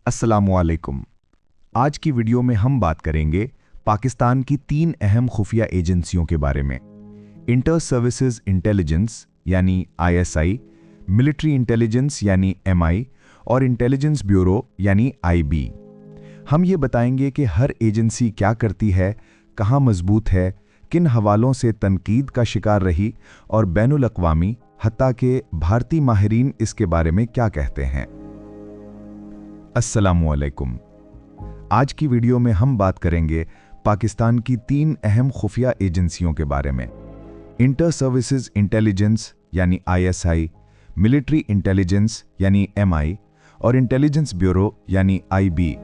अस्सलामुअलैकुम। आज की वीडियो में हम बात करेंगे पाकिस्तान की 3 अहम खुफिया एजेंसियों के बारे में। इंटर सर्विसेज इंटेलिजेंस यानी आईएसआई, मिलिट्री इंटेलिजेंस यानी एमआई और इंटेलिजेंस ब्यूरो यानी आईबी। हम ये बताएंगे कि हर एजेंसी क्या करती है, कहाँ मजबूत है, किन हवालों से तनकीद का शिकार रही और बैनुल अक़वामी हत्ता के भारतीय माहिरीन इसके बारे में क्या कहते हैं। अस्सलामुअलैकुम। आज की वीडियो में हम बात करेंगे पाकिस्तान की 3 अहम खुफिया एजेंसियों के बारे में। इंटर सर्विसेज इंटेलिजेंस यानी आईएसआई, मिलिट्री इंटेलिजेंस यानी एमआई और इंटेलिजेंस ब्यूरो यानी आईबी।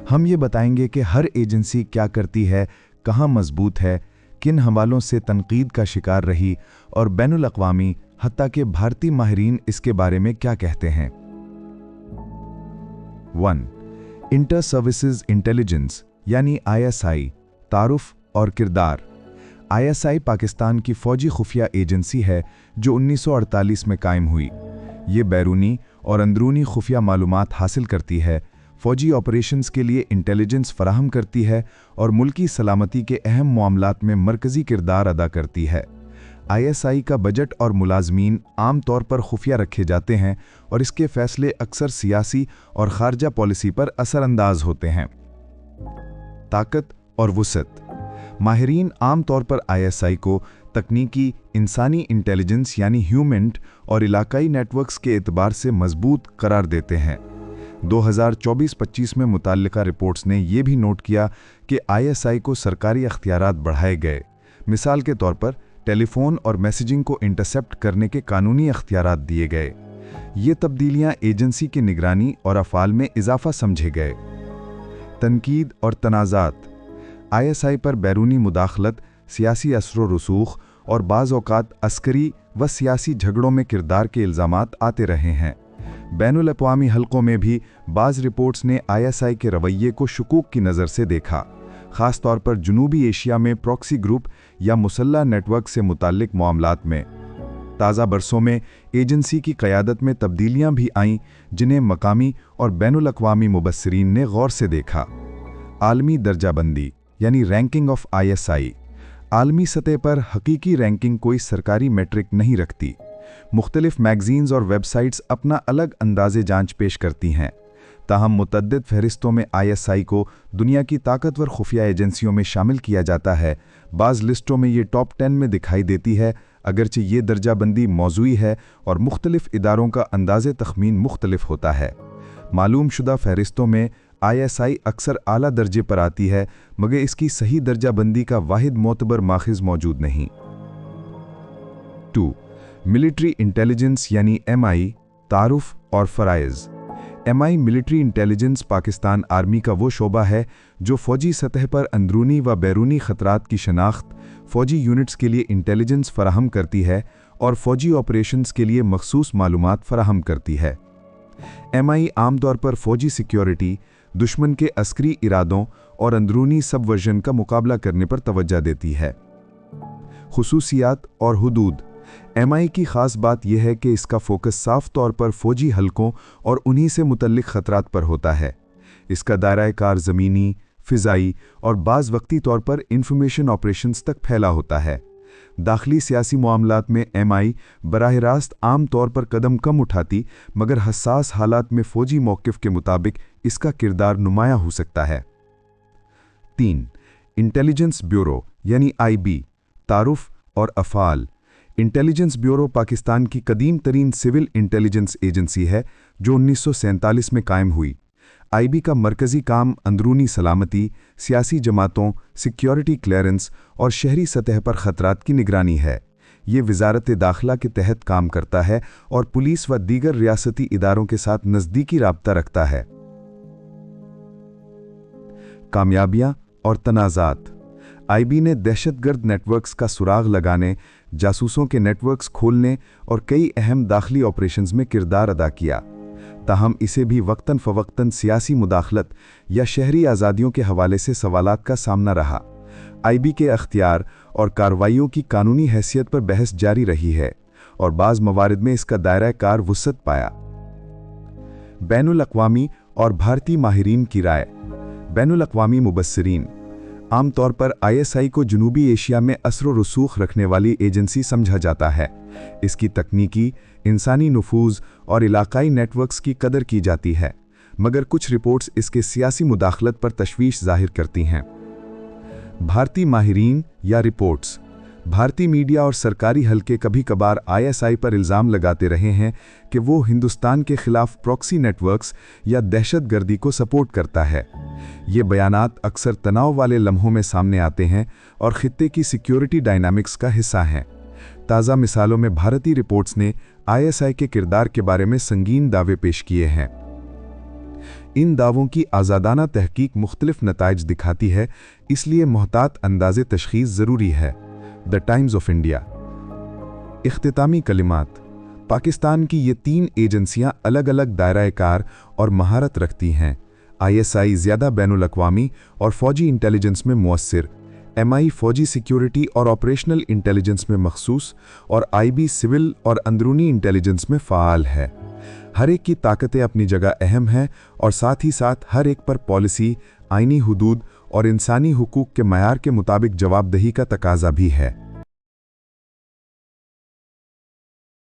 हम ये बताएंगे कि हर एजेंसी क्या करती है, कहाँ मजबूत है, किन हवालों से तनकीद का शिकार रही और बैनुल अक़वामी हत्ता के भारतीय माहिरीन इसके बारे में क्या कहते हैं। 1. इंटर सर्विसेज इंटेलिजेंस यानी आईएसआई, तारुफ और किरदार। आईएसआई पाकिस्तान की फौजी खुफिया एजेंसी है जो 1948 में कायम हुई। ये बैरूनी और अंदरूनी खुफिया मालूमात हासिल करती है, फौजी ऑपरेशंस के लिए इंटेलिजेंस फराहम करती है और मुल्की सलामती के अहम मामलात में मरकजी किरदार अदा करती है। आईएसआई का बजट और मुलाजमीन आम तौर पर खुफिया रखे जाते हैं और इसके फैसले अक्सर सियासी और खारजा पॉलिसी पर असरअंदाज होते हैं। ताकत और वुसअत। माहिरीन आम तौर पर आईएसआई को तकनीकी, इंसानी इंटेलिजेंस यानी ह्यूमन और इलाकाई नेटवर्क्स के एतबार से मजबूत करार देते हैं। 2024-25 में मुताल्लिका रिपोर्ट्स ने यह भी नोट किया कि आईएसआई को सरकारी अख्तियारात बढ़ाए गए। मिसाल के तौर पर टेलीफोन और मैसेजिंग को इंटरसेप्ट करने के कानूनी अख्तियारात दिए गए। ये तब्दीलियां एजेंसी की निगरानी और अफ़ाल में इजाफा समझे गए। तनकीद और तनाज़ात। आईएसआई पर बैरूनी मुदाखलत, सियासी असर रसूख और बाज़ औक़ात अस्करी व सियासी झगड़ों में किरदार के इल्ज़ामात आते रहे हैं। बैनुल अक़वामी हलकों में भी बाज़ रिपोर्ट्स ने आईएसआई के रवैये को शुकूक की नज़र से देखा, ख़ास तौर पर जनूबी एशिया में प्रॉक्सी ग्रुप या मुसल्लह नेटवर्क से मुताल्लिक मामलात में। ताज़ा बरसों में एजेंसी की क़यादत में तब्दीलियां भी आईं जिन्हें मकामी और बैनुल अक़वामी मुबस्सिरीन ने गौर से देखा। आलमी दर्जाबंदी यानी रैंकिंग ऑफ आईएसआई। आलमी सतह पर हकीकी रैंकिंग कोई सरकारी मेट्रिक नहीं रखती। मुख्तलिफ मैगज़ीन्स और वेबसाइट्स अपना अलग अंदाज़े जांच पेश करती हैं। ताहम मुतअद्दिद फहरिस्तों में आईएसआई को दुनिया की ताकतवर खुफिया एजेंसियों में शामिल किया जाता है। बाज़ लिस्टों में ये टॉप 10 में दिखाई देती है, अगरचे ये दर्जाबंदी मौज़ूई है और मुख्तलिफ इदारों का अंदाज़े तख़मीन मुख्तलिफ होता है। मालूम शुदा फहरिस्तों में आईएसआई अक्सर आला दर्जे पर आती है, मगर इसकी सही दर्जाबंदी का वाहिद मोतबर माखिज़ मौजूद नहीं। 2. मिलिट्री इंटेलिजेंस यानी एमआई, तारुफ और फ़राइज़। MI military intelligence Pakistan army का वो शोबा है जो फ़ौजी सतह पर अंदरूनी व बैरूनी ख़तरात की शनाख्त, फ़ौजी यूनिट्स के लिए इंटेलिजेंस फराहम करती है और फ़ौजी ऑपरेशंस के लिए मखसूस मालूमात फराहम करती है। एमआई आमतौर पर फ़ौजी सिक्योरिटी, दुश्मन के अस्करी इरादों और अंदरूनी सबवर्जन का मुकाबला करने पर तवज्जो देती है। खुसूसियात और हुदूद। एमआई की ख़ास बात यह है कि इसका फोकस साफ तौर पर फ़ौजी हलकों और उन्हीं से मुतल्लिक ख़तरात पर होता है। इसका दायरा कार ज़मीनी, फ़िज़ाई और बाज़ वक्ती तौर पर इंफॉर्मेशन ऑपरेशंस तक फैला होता है। दाखिली सियासी मामलात में एमआई बराह रास्त आम तौर पर कदम कम उठाती, मगर हसास हालात में फ़ौजी मौक़िफ़ के मुताबिक इसका किरदार नुमायाँ हो सकता है। 3. इंटेलिजेंस ब्यूरो यानी आईबी, तारुफ और अफ़ाल। इंटेलिजेंस ब्यूरो पाकिस्तान की कदीम तरीन सिविल इंटेलिजेंस एजेंसी है जो 1947 में कायम हुई। आईबी का मरकज़ी काम अंदरूनी सलामती, सियासी जमातों, सिक्योरिटी क्लियरेंस और शहरी सतह पर ख़तरात की निगरानी है। ये वज़ारत दाखिला के तहत काम करता है और पुलिस व दीगर रियासती इदारों के साथ नज़दीकी राब्ता रखता है। कामयाबियाँ और तनाज़ात। आईबी ने दहशतगर्द नेटवर्क्स का सुराग लगाने, जासूसों के नेटवर्क्स खोलने और कई अहम दाखिली ऑपरेशंस में किरदार अदा किया। ताहम इसे भी वक्तन फ़वक्तन सियासी मुदाखलत या शहरी आज़ादियों के हवाले से सवालात का सामना रहा। आईबी के अख्तियार और कार्रवाइयों की कानूनी हैसियत पर बहस जारी रही है और बाज़ मवारिद में इसका दायरा कार वुसअत पाया। बैनुल अक़वामी और भारतीय माहिरीन की राय। बैनुल-अक़वामी मुबस्सिरीन आम तौर पर ISI को जनूबी एशिया में असर व रसूख रखने वाली एजेंसी समझा जाता है। इसकी तकनीकी, इंसानी नफूज़ और इलाकाई नेटवर्क्स की कदर की जाती है, मगर कुछ रिपोर्ट्स इसके सियासी मुदाखलत पर तशवीश ज़ाहिर करती हैं। भारतीय माहिरीन या रिपोर्ट्स। भारतीय मीडिया और सरकारी हलके कभी कभार ISI पर इल्ज़ाम लगाते रहे हैं कि वो हिंदुस्तान के खिलाफ प्रॉक्सी नेटवर्क्स या दहशतगर्दी को सपोर्ट करता है। ये बयानात अक्सर तनाव वाले लम्हों में सामने आते हैं और खित्ते की सिक्योरिटी डायनामिक्स का हिस्सा हैं। ताज़ा मिसालों में भारतीय रिपोर्ट्स ने ISI के किरदार के बारे में संगीन दावे पेश किए हैं। इन दावों की आज़ादाना तहकीक मुख्तलिफ नताइज दिखाती है, इसलिए मोहतात अंदाज़े तशख़ीस ज़रूरी है। The Times of India. इख्तितामी कलिमात। पाकिस्तान की ये 3 एजेंसियां अलग अलग दायरा-ए-कार और महारत रखती हैं। ISI ज़्यादा बैनुल-अक़वामी और फ़ौजी इंटेलिजेंस में मुअस्सिर, MI फ़ौजी सिक्योरिटी और ऑपरेशनल इंटेलिजेंस में मखसूस और IB सिविल और अंदरूनी इंटेलिजेंस में फ़ाल है। हर एक की ताकतें अपनी जगह अहम हैं और साथ ही साथ हर एक पर पॉलिसी, आईनी हुदूद और इंसानी हुकूक के मयार के मुताबिक जवाबदेही का तकाजा भी है।